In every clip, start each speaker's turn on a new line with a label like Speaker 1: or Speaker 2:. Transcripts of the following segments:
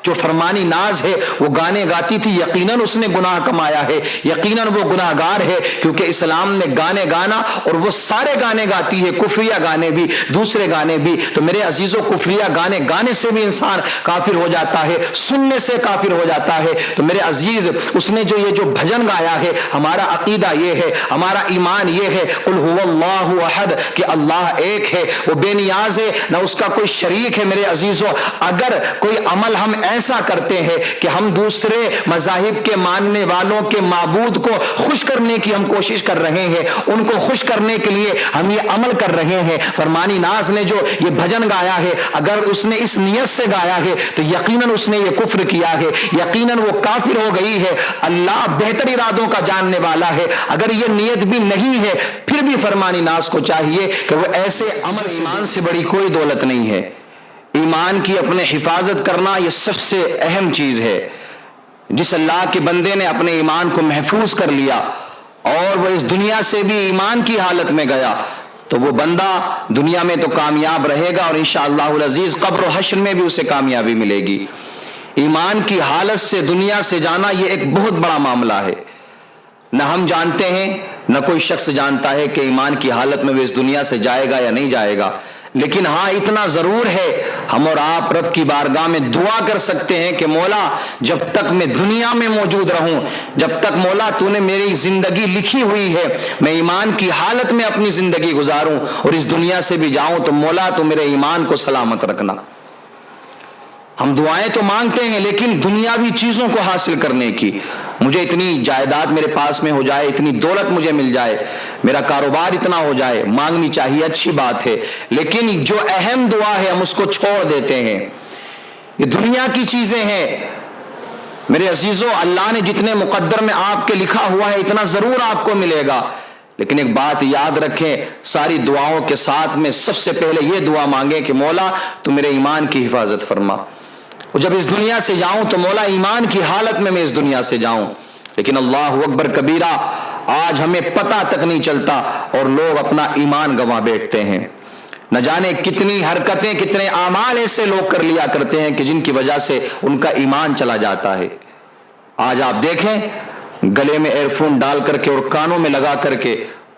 Speaker 1: جو فرمانی ناز ہے وہ گانے گاتی تھی، یقیناً اس نے گناہ کمایا ہے، یقیناً وہ گناہ گار ہے، کیونکہ اسلام نے گانے گانا اور وہ سارے گانے گاتی ہے، کفریہ گانے بھی، دوسرے گانے بھی۔ تو میرے عزیزوں، کفریہ گانے گانے سے بھی انسان کافر ہو جاتا ہے، سننے سے کافر ہو جاتا ہے۔ تو میرے عزیز، اس نے جو یہ جو بھجن گایا ہے، ہمارا عقیدہ یہ ہے، ہمارا ایمان یہ ہے، قل هو اللہ احد، کہ اللہ ایک ہے، وہ بے نیاز ہے، نہ اس کا کوئی شریک ہے۔ میرے عزیزوں، اگر کوئی عمل ہم ایسا کرتے ہیں کہ ہم دوسرے مذاہب کے ماننے والوں کے معبود کو خوش کرنے کی ہم کوشش کر رہے ہیں، ان کو خوش کرنے کے لیے ہم یہ عمل کر رہے ہیں، فرمانی ناز نے جو یہ بھجن گایا ہے، اگر اس نے اس نیت سے گایا ہے تو یقیناً اس نے یہ کفر کیا ہے، یقیناً وہ کافر ہو گئی ہے۔ اللہ بہتر ارادوں کا جاننے والا ہے، اگر یہ نیت بھی نہیں ہے پھر بھی فرمانی ناز کو چاہیے کہ وہ ایسے عمل، ایمان سے بڑی کوئی دولت نہیں ہے۔ ایمان کی اپنے حفاظت کرنا یہ سب سے اہم چیز ہے۔ جس اللہ کے بندے نے اپنے ایمان کو محفوظ کر لیا اور وہ اس دنیا سے بھی ایمان کی حالت میں گیا تو وہ بندہ دنیا میں تو کامیاب رہے گا اور انشاءاللہ العزیز قبر و حشر میں بھی اسے کامیابی ملے گی۔ ایمان کی حالت سے دنیا سے جانا یہ ایک بہت بڑا معاملہ ہے، نہ ہم جانتے ہیں نہ کوئی شخص جانتا ہے کہ ایمان کی حالت میں وہ اس دنیا سے جائے گا یا نہیں جائے گا، لیکن ہاں اتنا ضرور ہے، ہم اور آپ رب کی بارگاہ میں دعا کر سکتے ہیں کہ مولا جب تک میں دنیا میں موجود رہوں، جب تک مولا تو نے میری زندگی لکھی ہوئی ہے میں ایمان کی حالت میں اپنی زندگی گزاروں اور اس دنیا سے بھی جاؤں تو مولا تو میرے ایمان کو سلامت رکھنا۔ ہم دعائیں تو مانگتے ہیں لیکن دنیاوی چیزوں کو حاصل کرنے کی، مجھے اتنی جائیداد میرے پاس میں ہو جائے، اتنی دولت مجھے مل جائے، میرا کاروبار اتنا ہو جائے، مانگنی چاہیے، اچھی بات ہے، لیکن جو اہم دعا ہے ہم اس کو چھوڑ دیتے ہیں۔ یہ دنیا کی چیزیں ہیں میرے عزیزوں، اللہ نے جتنے مقدر میں آپ کے لکھا ہوا ہے اتنا ضرور آپ کو ملے گا، لیکن ایک بات یاد رکھیں، ساری دعاؤں کے ساتھ میں سب سے پہلے یہ دعا مانگیں کہ مولا تو میرے ایمان کی حفاظت فرما، اور جب اس دنیا سے جاؤں تو مولا ایمان کی حالت میں اس دنیا سے جاؤں۔ لیکن اللہ اکبر کبیرہ، آج ہمیں پتہ تک نہیں چلتا اور لوگ اپنا ایمان گنوا بیٹھتے ہیں۔ نہ جانے کتنی حرکتیں، کتنے اعمال ایسے لوگ کر لیا کرتے ہیں کہ جن کی وجہ سے ان کا ایمان چلا جاتا ہے۔ آج آپ دیکھیں گلے میں ایئر فون ڈال کر کے اور کانوں میں لگا کر کے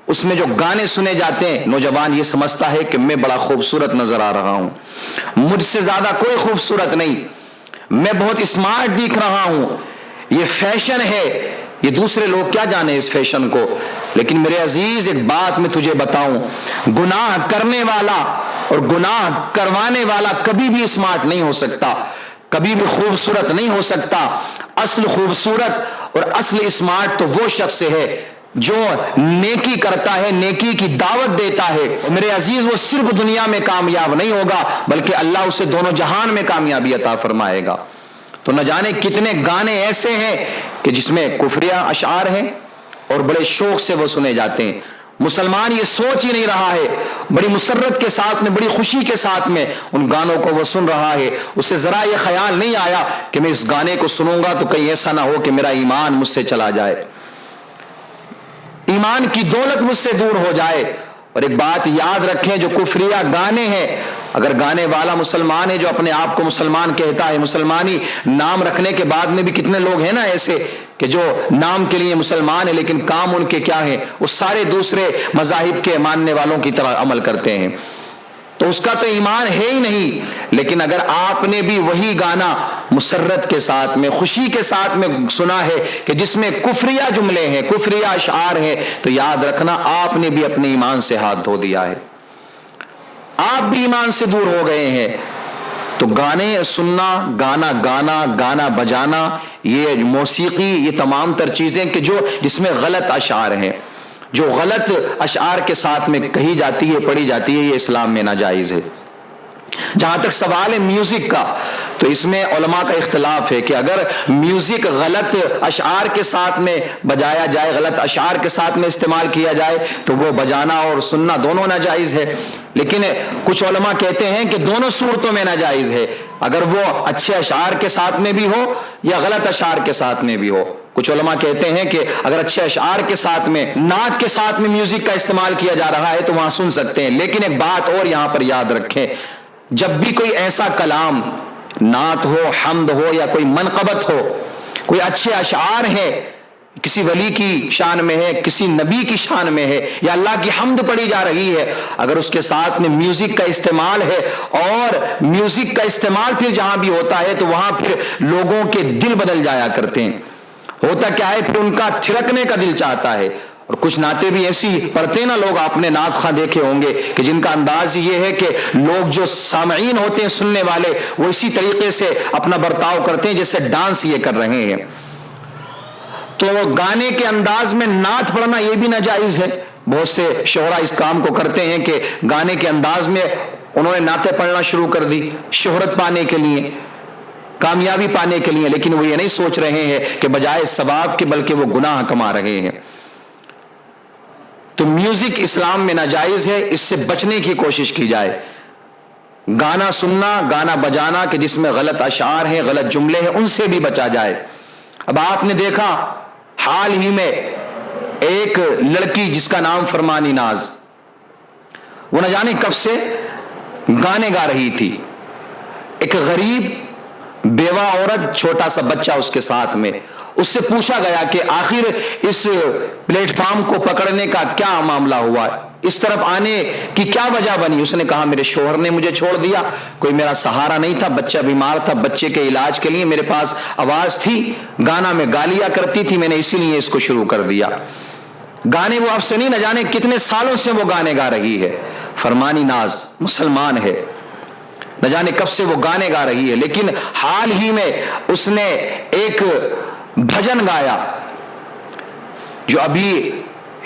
Speaker 1: اس میں جو گانے سنے جاتے ہیں، نوجوان یہ سمجھتا ہے کہ میں بڑا خوبصورت نظر آ رہا ہوں، مجھ سے زیادہ کوئی خوبصورت نہیں، میں بہت اسمارٹ دکھ رہا ہوں، یہ فیشن ہے۔ یہ دوسرے لوگ کیا جانے اس فیشن کو، لیکن میرے عزیز ایک بات میں تجھے بتاؤں، گناہ کرنے والا اور گناہ کروانے والا کبھی بھی اسمارٹ نہیں ہو سکتا، کبھی بھی خوبصورت نہیں ہو سکتا۔ اصل خوبصورت اور اصل اسمارٹ تو وہ شخص ہے جو نیکی کرتا ہے، نیکی کی دعوت دیتا ہے، میرے عزیز وہ صرف دنیا میں کامیاب نہیں ہوگا بلکہ اللہ اسے دونوں جہان میں کامیابی عطا فرمائے گا۔ تو نہ جانے کتنے گانے ایسے ہیں کہ جس میں کفریہ اشعار ہیں اور بڑے شوق سے وہ سنے جاتے ہیں، مسلمان یہ سوچ ہی نہیں رہا ہے، بڑی مسرت کے ساتھ میں، بڑی خوشی کے ساتھ میں ان گانوں کو وہ سن رہا ہے، اسے ذرا یہ خیال نہیں آیا کہ میں اس گانے کو سنوں گا تو کہیں ایسا نہ ہو کہ میرا ایمان مجھ سے چلا جائے، ایمان کی دولت مجھ سے دور ہو جائے۔ اور ایک بات یاد رکھیں، جو کفریہ گانے ہیں، اگر گانے والا مسلمان ہے جو اپنے آپ کو مسلمان کہتا ہے، مسلمانی نام رکھنے کے بعد میں بھی کتنے لوگ ہیں نا ایسے کہ جو نام کے لیے مسلمان ہے لیکن کام ان کے کیا ہیں، وہ سارے دوسرے مذاہب کے ماننے والوں کی طرح عمل کرتے ہیں، تو اس کا تو ایمان ہے ہی نہیں۔ لیکن اگر آپ نے بھی وہی گانا مسرت کے ساتھ میں، خوشی کے ساتھ میں سنا ہے کہ جس میں کفریہ جملے ہیں، کفریہ اشعار ہیں، تو یاد رکھنا آپ نے بھی اپنے ایمان سے ہاتھ دھو دیا ہے، آپ بھی ایمان سے دور ہو گئے ہیں۔ تو گانے سننا، گانا گانا، گانا بجانا، یہ موسیقی، یہ تمام تر چیزیں کہ جس میں غلط اشعار ہیں، جو غلط اشعار کے ساتھ میں کہی جاتی ہے، پڑھی جاتی ہے، یہ اسلام میں ناجائز ہے۔ جہاں تک سوال ہے میوزک کا، تو اس میں علماء کا اختلاف ہے کہ اگر میوزک غلط اشعار کے ساتھ میں بجایا جائے، غلط اشعار کے ساتھ میں استعمال کیا جائے تو وہ بجانا اور سننا دونوں ناجائز ہے، لیکن کچھ علماء کہتے ہیں کہ دونوں صورتوں میں ناجائز ہے، اگر وہ اچھے اشعار کے ساتھ میں بھی ہو یا غلط اشعار کے ساتھ میں بھی ہو۔ کچھ علماء کہتے ہیں کہ اگر اچھے اشعار کے ساتھ میں، نعت کے ساتھ میں میوزک کا استعمال کیا جا رہا ہے تو وہاں سن سکتے ہیں، لیکن ایک بات اور یہاں پر یاد رکھیں، جب بھی کوئی ایسا کلام نعت ہو، حمد ہو یا کوئی منقبت ہو، کوئی اچھے اشعار ہیں، کسی ولی کی شان میں ہے، کسی نبی کی شان میں ہے، یا اللہ کی حمد پڑھی جا رہی ہے، اگر اس کے ساتھ میں میوزک کا استعمال ہے، اور میوزک کا استعمال پھر جہاں بھی ہوتا ہے تو وہاں پھر لوگوں کے دل بدل جایا کرتے ہیں. ہوتا کیا ہے، پھر ان کا تھرکنے کا دل چاہتا ہے. اور کچھ نعتیں بھی ایسی پڑھتے نا لوگ، آپ نے نعت خواں دیکھے ہوں گے کہ جن کا انداز یہ ہے کہ لوگ جو سامعین ہوتے ہیں، سننے والے، وہ اسی طریقے سے اپنا برتاؤ کرتے ہیں جیسے ڈانس یہ کر رہے ہیں. تو گانے کے انداز میں نعت پڑھنا یہ بھی ناجائز ہے. بہت سے شعرا اس کام کو کرتے ہیں کہ گانے کے انداز میں انہوں نے نعتیں پڑھنا شروع کر دی شہرت پانے کے لیے، کامیابی پانے کے لیے، لیکن وہ یہ نہیں سوچ رہے ہیں کہ بجائے ثواب کے بلکہ وہ گناہ کما رہے ہیں. تو میوزک اسلام میں ناجائز ہے، اس سے بچنے کی کوشش کی جائے. گانا سننا، گانا بجانا کہ جس میں غلط اشعار ہیں، غلط جملے ہیں، ان سے بھی بچا جائے. اب آپ نے دیکھا حال ہی میں ایک لڑکی جس کا نام فرمانی ناز، وہ نہ جانے کب سے گانے گا رہی تھی. ایک غریب بیوہ عورت، چھوٹا سا بچہ اس کے ساتھ میں، اس سے پوچھا گیا کہ آخر اس پلیٹ فارم کو پکڑنے کا کیا معاملہ ہوا، اس طرف آنے کی کیا وجہ بنی؟ اس نے کہا میرے شوہر نے مجھے چھوڑ دیا، کوئی میرا سہارا نہیں تھا، بچہ بیمار تھا، بچے کے علاج کے لیے میرے پاس آواز تھی، گانا میں گا لیا کرتی تھی، میں نے اسی لیے اس کو شروع کر دیا. گانے وہ اب سے نہیں، نہ جانے کتنے سالوں سے وہ گانے گا رہی ہے. فرمانی ناز مسلمان ہے، نہ جانے کب سے وہ گانے گا رہی ہے، لیکن حال ہی میں اس نے ایک بھجن گایا جو ابھی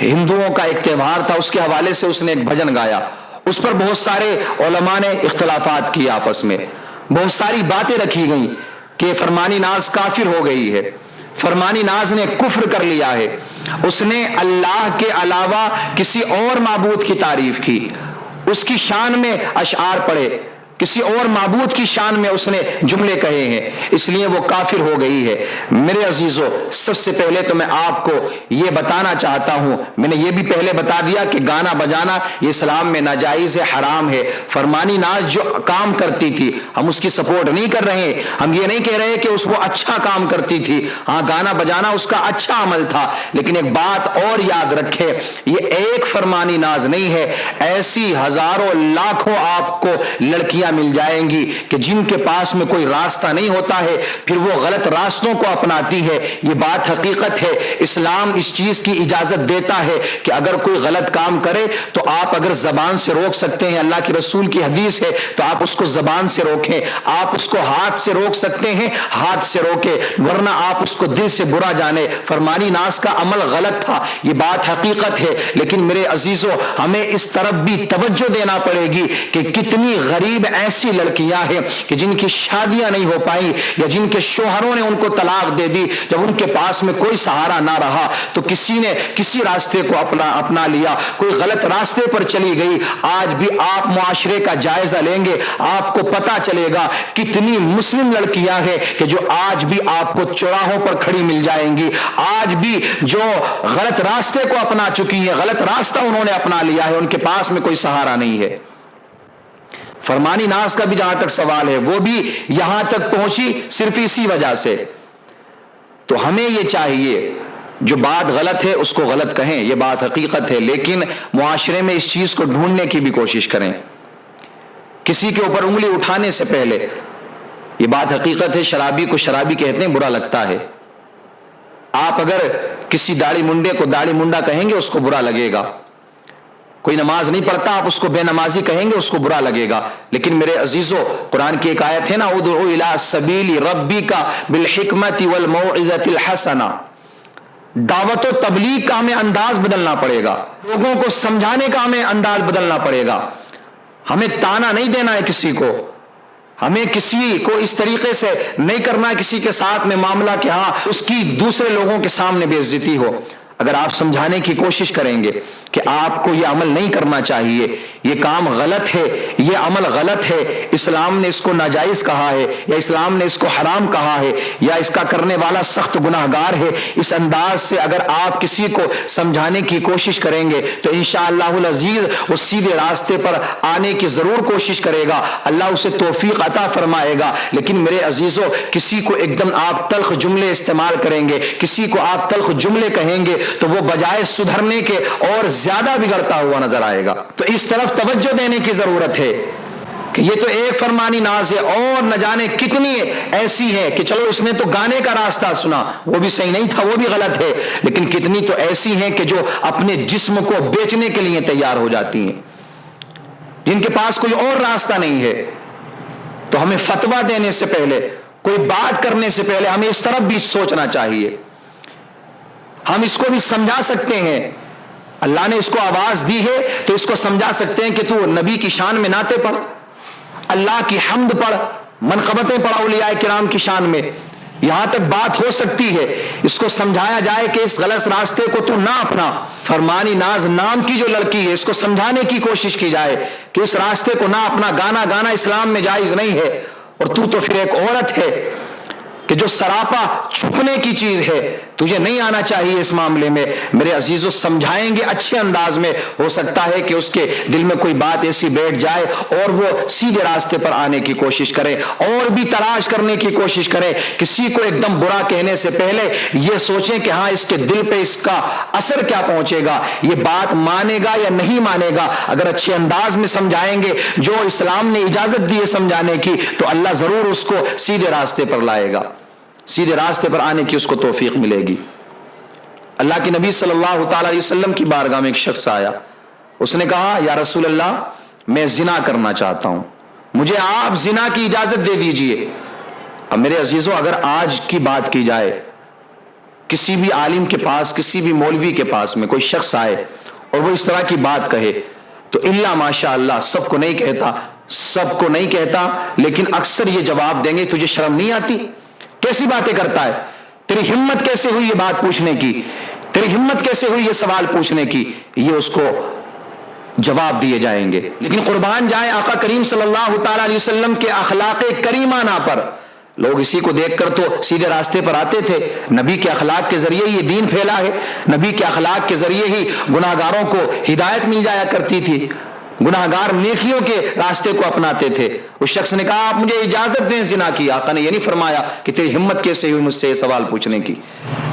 Speaker 1: ہندوؤں کا ایک تہوار تھا، اس کے حوالے سے اس نے ایک بھجن گایا. اس پر بہت سارے علماء نے اختلافات کیے، آپس میں بہت ساری باتیں رکھی گئیں کہ فرمانی ناز کافر ہو گئی ہے، فرمانی ناز نے کفر کر لیا ہے، اس نے اللہ کے علاوہ کسی اور معبود کی تعریف کی، اس کی شان میں اشعار پڑھے، کسی اور معبود کی شان میں اس نے جملے کہے ہیں، اس لیے وہ کافر ہو گئی ہے. میرے عزیزو، سب سے پہلے تو میں آپ کو یہ بتانا چاہتا ہوں، میں نے یہ بھی پہلے بتا دیا کہ گانا بجانا یہ اسلام میں ناجائز ہے، حرام ہے. فرمانی ناز جو کام کرتی تھی ہم اس کی سپورٹ نہیں کر رہے، ہم یہ نہیں کہہ رہے کہ وہ اچھا کام کرتی تھی، ہاں گانا بجانا اس کا اچھا عمل تھا، لیکن ایک بات اور یاد رکھے، یہ ایک فرمانی ناز نہیں ہے، ایسی ہزاروں لاکھوں آپ کو لڑکیاں مل جائیں گی کہ جن کے پاس میں کوئی راستہ نہیں ہوتا ہے، پھر وہ غلط راستوں کو اپناتی ہے. یہ بات حقیقت ہے. اسلام اس چیز کی اجازت دیتا ہے کہ اگر کوئی غلط کام کرے تو آپ اگر زبان سے روک سکتے ہیں، اللہ کے رسول کی حدیث ہے، تو آپ اس کو زبان سے روکیں. آپ اس کو ہاتھ سے روک سکتے ہیں، ہاتھ سے روکیں، ورنہ آپ اس کو دل سے برا جانے. فرمانی ناز کا عمل غلط تھا، یہ بات حقیقت ہے، لیکن میرے عزیزو ہمیں اس طرف بھی توجہ دینا پڑے گی کہ کتنی غریب ایسی لڑکیاں ہیں کہ جن کی شادیاں نہیں ہو پائی، یا جن کے شوہروں نے ان کو طلاق دے دی. جب ان کے پاس میں کوئی سہارا نہ رہا تو کسی نے کسی راستے کو اپنا لیا، کوئی غلط راستے پر چلی گئی. آج بھی آپ معاشرے کا جائزہ لیں گے، آپ کو پتا چلے گا کتنی مسلم لڑکیاں ہیں کہ جو آج بھی آپ کو چوراہوں پر کھڑی مل جائیں گی، آج بھی جو غلط راستے کو اپنا چکی ہیں، غلط راستہ انہوں نے اپنا لیا ہے، ان کے پاس میں کوئی سہارا نہیں ہے. فرمانی ناز کا بھی جہاں تک سوال ہے، وہ بھی یہاں تک پہنچی صرف اسی وجہ سے. تو ہمیں یہ چاہیے جو بات غلط ہے اس کو غلط کہیں، یہ بات حقیقت ہے، لیکن معاشرے میں اس چیز کو ڈھونڈنے کی بھی کوشش کریں. کسی کے اوپر انگلی اٹھانے سے پہلے، یہ بات حقیقت ہے، شرابی کو شرابی کہتے ہیں، برا لگتا ہے. آپ اگر کسی داڑھی منڈے کو داڑھی منڈا کہیں گے اس کو برا لگے گا. کوئی نماز نہیں پڑھتا آپ اس کو بے نمازی کہیں گے اس کو برا لگے گا. لیکن میرے عزیزو، قرآن کی ایک آیت ہے نا، ادعو الی سبیل ربک بالحکمت والموعظۃ الحسنہ. دعوت و تبلیغ کا ہمیں انداز بدلنا پڑے گا، لوگوں کو سمجھانے کا ہمیں انداز بدلنا پڑے گا. ہمیں تانا نہیں دینا ہے کسی کو، ہمیں کسی کو اس طریقے سے نہیں کرنا ہے کسی کے ساتھ میں معاملہ کہ ہاں اس کی دوسرے لوگوں کے سامنے بے عزتی ہو. اگر آپ سمجھانے کی کوشش کریں گے کہ آپ کو یہ عمل نہیں کرنا چاہیے، یہ کام غلط ہے، یہ عمل غلط ہے، اسلام نے اس کو ناجائز کہا ہے یا اسلام نے اس کو حرام کہا ہے یا اس کا کرنے والا سخت گناہگار ہے، اس انداز سے اگر آپ کسی کو سمجھانے کی کوشش کریں گے تو انشاءاللہ العزیز وہ سیدھے راستے پر آنے کی ضرور کوشش کرے گا، اللہ اسے توفیق عطا فرمائے گا۔ لیکن میرے عزیزوں، کسی کو ایک دم آپ تلخ جملے استعمال کریں گے، کسی کو آپ تلخ جملے کہیں گے تو وہ بجائے سدھرنے کے اور زیادہ بگڑتا ہوا نظر آئے گا۔ تو اس طرف توجہ دینے کی ضرورت ہے کہ یہ تو ایک فرمانی ناز ہے اور نہ جانے کتنی ایسی ہے کہ چلو اس نے تو گانے کا راستہ سنا، وہ بھی صحیح نہیں تھا، وہ بھی غلط ہے، لیکن کتنی تو ایسی ہیں کہ جو اپنے جسم کو بیچنے کے لیے تیار ہو جاتی ہیں، جن کے پاس کوئی اور راستہ نہیں ہے۔ تو ہمیں فتویٰ دینے سے پہلے، کوئی بات کرنے سے پہلے ہمیں اس طرف بھی سوچنا چاہیے۔ ہم اس کو بھی سمجھا سکتے ہیں، اللہ نے اس کو آواز دی ہے تو اس کو سمجھا سکتے ہیں کہ تو نبی کی شان میں نعتیں پڑھ، اللہ کی حمد پڑھ، منقبتیں پڑھ اولیاء کرام کی شان میں، یہاں تک بات ہو سکتی ہے۔ اس کو سمجھایا جائے کہ اس غلط راستے کو تو نہ اپنا۔ فرمانی ناز نام کی جو لڑکی ہے، اس کو سمجھانے کی کوشش کی جائے کہ اس راستے کو نہ اپنا، گانا گانا اسلام میں جائز نہیں ہے، اور تو پھر ایک عورت ہے کہ جو سراپا چھپنے کی چیز ہے، تجھے نہیں آنا چاہیے اس معاملے میں۔ میرے عزیزو، سمجھائیں گے اچھے انداز میں، ہو سکتا ہے کہ اس کے دل میں کوئی بات ایسی بیٹھ جائے اور وہ سیدھے راستے پر آنے کی کوشش کرے، اور بھی تلاش کرنے کی کوشش کرے۔ کسی کو ایک دم برا کہنے سے پہلے یہ سوچیں کہ ہاں اس کے دل پہ اس کا اثر کیا پہنچے گا، یہ بات مانے گا یا نہیں مانے گا۔ اگر اچھے انداز میں سمجھائیں گے، جو اسلام نے اجازت دی ہے سمجھانے کی، تو اللہ ضرور اس کو سیدھے راستے پر لائے گا، سیدھے راستے پر آنے کی اس کو توفیق ملے گی۔ اللہ کے نبی صلی اللہ تعالی علیہ وسلم کی بارگاہ میں ایک شخص آیا، اس نے کہا یا رسول اللہ، میں زنا کرنا چاہتا ہوں، مجھے آپ زنا کی اجازت دے دیجئے۔ اب میرے عزیزوں، اگر آج کی بات کی جائے، کسی بھی عالم کے پاس، کسی بھی مولوی کے پاس میں کوئی شخص آئے اور وہ اس طرح کی بات کہے تو الا ماشاء اللہ سب کو نہیں کہتا، لیکن اکثر یہ جواب دیں گے تجھے شرم نہیں آتی؟ کیسی باتیں کرتا ہے؟ تیری ہمت کیسے ہوئی یہ بات پوچھنے کی؟ تیری ہمت کیسے ہوئی یہ سوال پوچھنے کی؟ یہ اس کو جواب دیے جائیں گے۔ لیکن قربان جائیں آقا کریم صلی اللہ تعالی علیہ وسلم کے اخلاق کریمانہ پر، لوگ اسی کو دیکھ کر تو سیدھے راستے پر آتے تھے۔ نبی کے اخلاق کے ذریعے یہ دین پھیلا ہے، نبی کے اخلاق کے ذریعے ہی گناہگاروں کو ہدایت مل جایا کرتی تھی، گناہگار نیکیوں کے راستے کو اپناتے تھے۔ اس شخص نے کہا آپ مجھے اجازت دیں زنا کی۔ آقا نے یہ نہیں فرمایا کہ تیری ہمت کیسے ہوئی مجھ سے یہ سوال پوچھنے کی،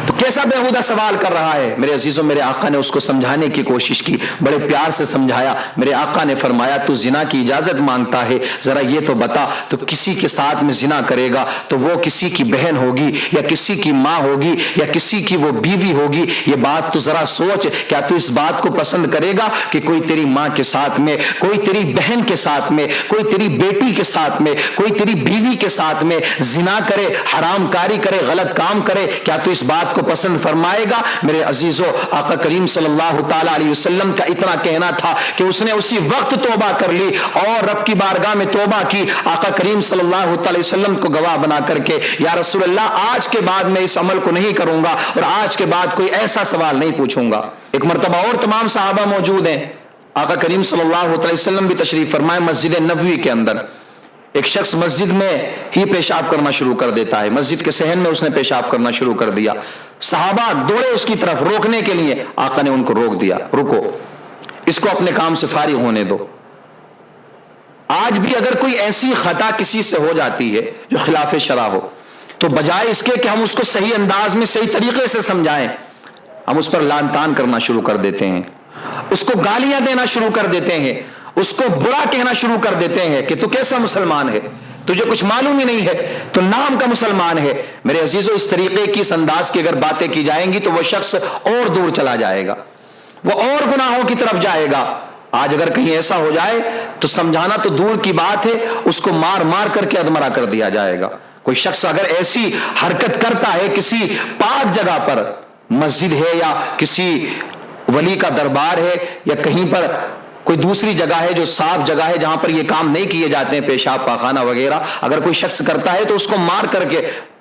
Speaker 1: تو کیسا بےہودہ سوال کر رہا ہے؟ میرے عزیزوں، میرے آقا نے اس کو سمجھانے کی کوشش کی، بڑے پیار سے سمجھایا۔ میرے آقا نے فرمایا تو زنا کی اجازت مانگتا ہے، ذرا یہ تو بتا، تو کسی کے ساتھ میں زنا کرے گا تو وہ کسی کی بہن ہوگی یا کسی کی ماں ہوگی یا کسی کی وہ بیوی ہوگی؟ یہ بات تو ذرا سوچ، کیا تو اس بات کو پسند کرے گا کہ کوئی تیری ماں کے ساتھ میں، کوئی تیری بہن کے ساتھ میں، کوئی تیری بیٹی کے ساتھ میں، کوئی تیری بیوی کے ساتھ میں زنا کرے، حرام کاری کرے، غلط کام کرے؟ کیا تو اس بات کو پسند فرمائے گا؟ میرے عزیزو، آقا کریم صلی اللہ تعالی علیہ وسلم کا اتنا کہنا تھا کہ اس نے اسی وقت توبہ کر لی اور رب کی بارگاہ میں توبہ کی، آقا کریم صلی اللہ تعالی وسلم کو گواہ بنا کر کے یا رسول اللہ آج کے بعد میں اس عمل کو نہیں کروں گا اور آج کے بعد کوئی ایسا سوال نہیں پوچھوں گا۔ ایک مرتبہ اور تمام صحابہ موجود ہیں، آقا کریم صلی اللہ علیہ وسلم بھی تشریف فرمائے مسجد نبوی کے اندر۔ ایک شخص مسجد میں ہی پیشاب کرنا شروع کر دیتا ہے، مسجد کے صحن میں اس نے پیشاب کرنا شروع کر دیا۔ صحابہ دوڑے اس کی طرف روکنے کے لیے، آقا نے ان کو روک دیا، رکو، اس کو اپنے کام سے فارغ ہونے دو۔ آج بھی اگر کوئی ایسی خطا کسی سے ہو جاتی ہے جو خلاف شرع ہو، تو بجائے اس کے کہ ہم اس کو صحیح انداز میں صحیح طریقے سے سمجھائیں، ہم اس پر لعن طعن کرنا شروع کر دیتے ہیں، اس کو گالیاں دینا شروع کر دیتے ہیں، اس کو برا کہنا شروع کر دیتے ہیں کہ تو کیسا مسلمان ہے، تجھے کچھ معلوم ہی نہیں ہے، تو نام کا مسلمان ہے۔ میرے عزیزو، اس طریقے کی، اس انداز کی اگر باتیں کی جائیں گی تو وہ شخص اور دور چلا جائے گا، وہ اور گناہوں کی طرف جائے گا۔ آج اگر کہیں ایسا ہو جائے تو سمجھانا تو دور کی بات ہے، اس کو مار مار کر کے ادمرا کر دیا جائے گا۔ کوئی شخص اگر ایسی حرکت کرتا ہے کسی پاک جگہ پر، مسجد ہے یا کسی ولی کا دربار ہے یا کہیں پر کوئی دوسری جگہ ہے جو صاف جگہ ہے جہاں پر یہ کام نہیں کیے جاتے ہیں، پیشاب پاخانہ وغیرہ، اگر کوئی شخص کرتا ہے تو اس کو مار کر کے